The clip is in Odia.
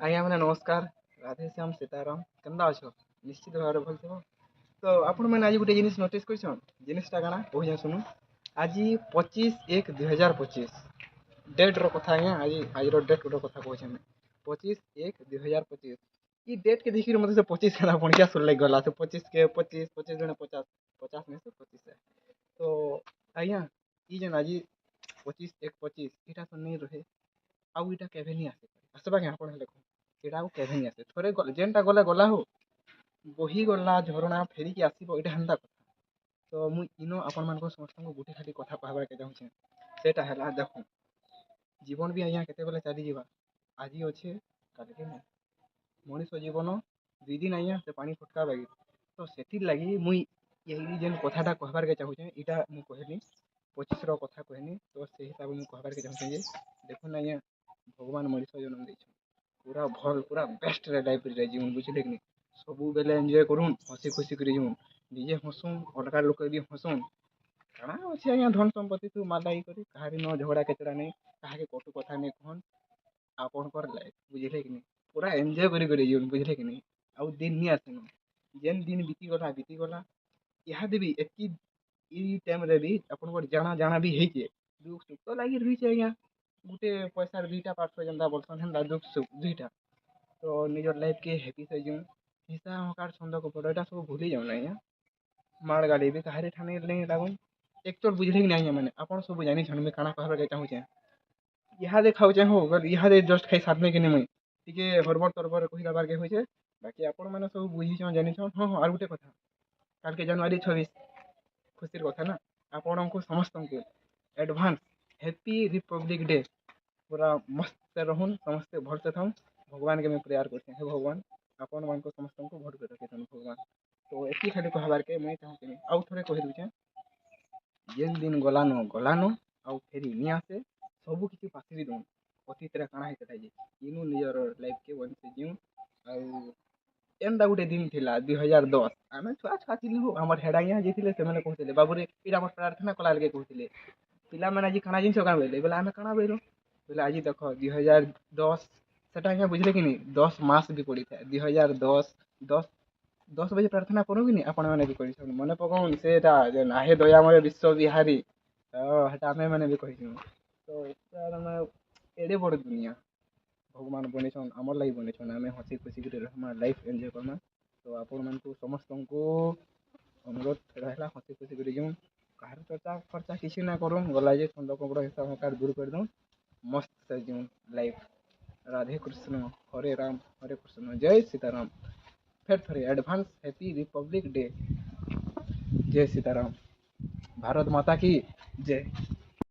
ଆଜ୍ଞା ମାନେ ନମସ୍କାର। ରାଧେଶ୍ୟାମ ସୀତାରାମ କେନ୍ତା ଅଛ? ନିଶ୍ଚିତ ଭାବରେ ଭଲ ଥିବ। ତ ଆପଣମାନେ ଆଜି ଗୋଟେ ଜିନିଷ ନୋଟିସ୍ କରିଛନ୍? ଜିନିଷଟା କାଣା କହୁଛେଁ ଶୁଣୁ। ଆଜି 25/1/2025 ଡେଟ୍ର କଥା ଆଜ୍ଞା। ଆଜିର ଡେଟ୍ର କଥା କହୁଛେଁ ମୁଁ। 25/1/2025 ଇ ଡେଟ୍ କେ ଦେଖିକିରି ମୋତେ ସେ 25 ଖେଲା ପଣିକିଆ ସୁର ଲାଗିଗଲା। ସେ 25 କେ 25 25 ଜଣେ 50 50 ନାଇଁ ସେ 25 ତ ଆଜ୍ଞା ଇ ଯେନ୍ ଆଜି 25/1/25 ଇଟା ତ ନେଇ ରହେ। ଆଉ ଇଟା କେଭେ ନି ଆସେ ଆସବା କେଁ ଆପଣ ହେଲେ କହୁନ୍। ଏଇଟା ଆଉ କେଭେ ନି ଆସେ। ଥରେ ଗଲେ ଯେନ୍ଟା ଗଲେ ଗଲା ହୋ। ବହି ଗଲା ଝରଣା ଫେରିକି ଆସିବ ଏଇଟା ହେନ୍ତା କଥା। ତ ମୁଇଁ ଇନ ଆପଣମାନଙ୍କ ସମସ୍ତଙ୍କୁ ଗୋଟେ ଖାଲି କଥା କହିବାକେ ଚାହୁଁଛେ। ସେଇଟା ହେଲା ଦେଖୁନ୍ ଜୀବନ ବି ଆଜ୍ଞା କେତେବେଳେ ଚାଲିଯିବା। ଆଜି ଅଛେ କାଲିକି ନାହିଁ। ମଣିଷ ଜୀବନ 2 ଦିନ ଆଜ୍ଞା ସେ ପାଣି ଫଟକା ବାଗିର। ତ ସେଥିର୍ ଲାଗି ମୁଇଁ ଏଇ ଯେନ୍ କଥାଟା କହିବାର୍କେ ଚାହୁଁଛେ ଏଇଟା ମୁଁ କହିନି 25ର କଥା କହିନି। ତ ସେଇ ହିସାବରେ ମୁଁ କହିବାର୍କେ ଚାହୁଁଛେ ଯେ ଦେଖୁନ୍ ଆଜ୍ଞା ଭଗବାନ ମଣିଷ ଜନ୍ମ ଦେଇଛନ୍ ପୁରା ଭଲ୍ ପୁରା ବେଷ୍ଟରେ ଲାଇଫ୍ରେ ଜୀବନ ବୁଝିଲେ କି ନି। ସବୁବେଲେ ଏନ୍ଜୟ କରୁନ୍ ହସି ଖୁସି କରି ଯିମୁନ୍। ନିଜେ ହସୁନ୍ ଅଲଗା ଲୋକ ବି ହସୁନ୍। କାଣା ଅଛି ଆଜ୍ଞା ଧନ ସମ୍ପତ୍ତି ତୁ ମାଲାଇ କରି କାହାରି ନ ଝଗଡ଼ା କେଚେଡ଼ା ନେଇ କାହାକେ କଟୁ କଥା ନେଇ କହନ୍। ଆପଣଙ୍କର ଲାଇଫ୍ ବୁଝିଲେ କି ନି ପୁରା ଏନ୍ଜୟ କରି ଯିଉନ୍ ବୁଝିଲେ କି ନି। ଆଉ ଦିନ୍ ନି ଆସିନ ଯେନ୍ ଦିନ୍ ବିତିଗଲା ବିତିଗଲା। ଇହାଦେ ବି ଏତ୍କି ଇ ଟାଇମ୍ରେ ବି ଆପଣଙ୍କର ଜାଣା ବି ହେଇଛେ ଦୁଃଖ ସୁଖ ତ ଲାଗି ରହିଛେ ଆଜ୍ଞା। ଗୁଟେ ପଇସାର ଦୁଇଟା ପାର୍ଶ୍ୱ ଯେନ୍ତା ବୋଲସନ୍ ହେନ୍ତା ଦୁଃଖ ସୁଖ ଦୁଇଟା। ତ ନିଜର ଲାଇଫ୍କେ ହେପି ସେ ଯିଉନ୍। ହିଂସା ହଙ୍କାର ଛନ୍ଦ କପଟ ଏଇଟା ସବୁ ଭୁଲି ଯାଉନ୍ ଆଜ୍ଞା। ମାଡ଼ ଗାଳି ବି କାହାରି ଠାନେ ନେଇ ଲାଗୁନ୍। ଏକଚୁଆଲ୍ ବୁଝିଲେ କି ନାଇଁ ଆଜ୍ଞା ମାନେ ଆପଣ ସବୁ ଜାନିଛନ୍ ମୁଇଁ କାଣା କହିବାର୍କେ ଚାହୁଁଛେଁ। ଇହାଦେ ଖାଉଛେଁ ହୋ ଇହାଦେ ଜଷ୍ଟ ଖାଇ ସାରମି କି ନି ମୁଇଁ ଟିକେ ହରବର୍ ତରବର କହିଦେବାର୍କେ ହଉଛେ। ବାକି ଆପଣମାନେ ସବୁ ବୁଝିଛନ୍ ଜାନିଛନ୍। ହଁ ଆଉ ଗୋଟେ କଥା କାଲକେ ଜାନୁଆରୀ 26 ଖୁସିର କଥା ନା। ଆପଣଙ୍କୁ ସମସ୍ତଙ୍କୁ ଏଡଭାନ୍ସ ହେପି ରିପବ୍ଲିକ ଡେ। ପୁରା ମସ୍ତସେ ରହୁନ୍ ସମସ୍ତେ ଭଲସେ ଥାଉନ୍। ଭଗବାନକେ ମୁଇଁ ପ୍ରେୟାର କରୁଛେଁ ହେ ଭଗବାନ ଆପଣମାନଙ୍କୁ ସମସ୍ତଙ୍କୁ ଭଲ୍ କରି ରଖିଥାଉନ୍ ଭଗବାନ। ତ ଏତ୍କି ଖାଲି କହିବାର୍କେ ମୁଇଁ ଚାହୁଁଥିଲି। ଆଉ ଥରେ କହିଦଉଛେଁ ଯେନ୍ ଦିନ ଗଲାନ ଆଉ ଫେରି ନି ଆସେ। ସବୁ କିଛି ପାଶରି ଦଉନ୍ ଅତୀତରେ କାଣା ହେଇଥିଲା ଯେ ଇନୁ ନିଜର ଲାଇଫ୍କେ ବଞ୍ଚି ଯିଉନ୍। ଆଉ ଏନ୍ତା ଗୋଟେ ଦିନ ଥିଲା 2010 ଆମେ ଛୁଆ ଥିଲୁ ଆମର ହେଡ ଆଜ୍ଞା ଯାଇଥିଲେ ସେମାନେ କହୁଥିଲେ ବାବୁରେ ଏଇଟା ଆମର ପ୍ରାର୍ଥନା କଲା ବେଳକେ କହୁଥିଲେ ପିଲାମାନେ ଆଜି କାଣା ଜିନିଷ କାଣ ବୋଇଲେ ବୋଲେ ଆମେ କାଣା ବୋଇଲୁ ବୋଲେ ଆଜି ଦେଖ 2010 ସେଟା ଆଜ୍ଞା ବୁଝିଲେ କି ନି 10 ମାସ ବି ପଡିଥାଏ 2010 10 10 ବଜେ ପ୍ରାର୍ଥନା କରୁ କି ନି ଆପଣ ମାନେ ବି କରିଛନ୍ ମନେ ପକାଉନ୍ ସେଟା आहे ଦୟାମୟ ବିଶ୍ୱ ବିହାରୀ ହେଟା ଆମେ ମାନେ ବି କହିଛୁ। ତ ଆମେ ଏଡେ ବଡ ଦୁନିଆ ଭଗବାନ ବନେଇଛନ୍ ଆମର୍ ଲାଗି ବନେଇଛନ୍ ଆମେ ହସି ଖୁସିିକରି ରହମା ଲାଇଫ୍ ଏନ୍ଜୟ କର୍ମା। ତ ଆପଣମାନଙ୍କୁ ସମସ୍ତଙ୍କୁ ଅନୁରୋଧ ରହିଲା ହସି ଖୁସି କରି ଯିଉନ୍। କାହାର ଚର୍ଚା ଫର୍ଚା କିଛି ନା କରୁନ୍ ଗଲା ଯେ ଛନ୍ଦ କପଟ ହିସାବ ହକାର ଦୂର କରିଦଉନ୍। ମସ୍ତ ସେ ଯିଉନ୍ ଲାଇଫ୍। ରାଧେ କୃଷ୍ଣ ହରେ କୃଷ୍ଣ ଜୟ ସୀତାରାମ। ଫେର୍ ଥରେ ଏଡଭାନ୍ସ ହେପି ରିପବ୍ଲିକ ଡେ। ଜୟ ସୀତାରାମ। ଭାରତ ମାତା କି ଜୟ।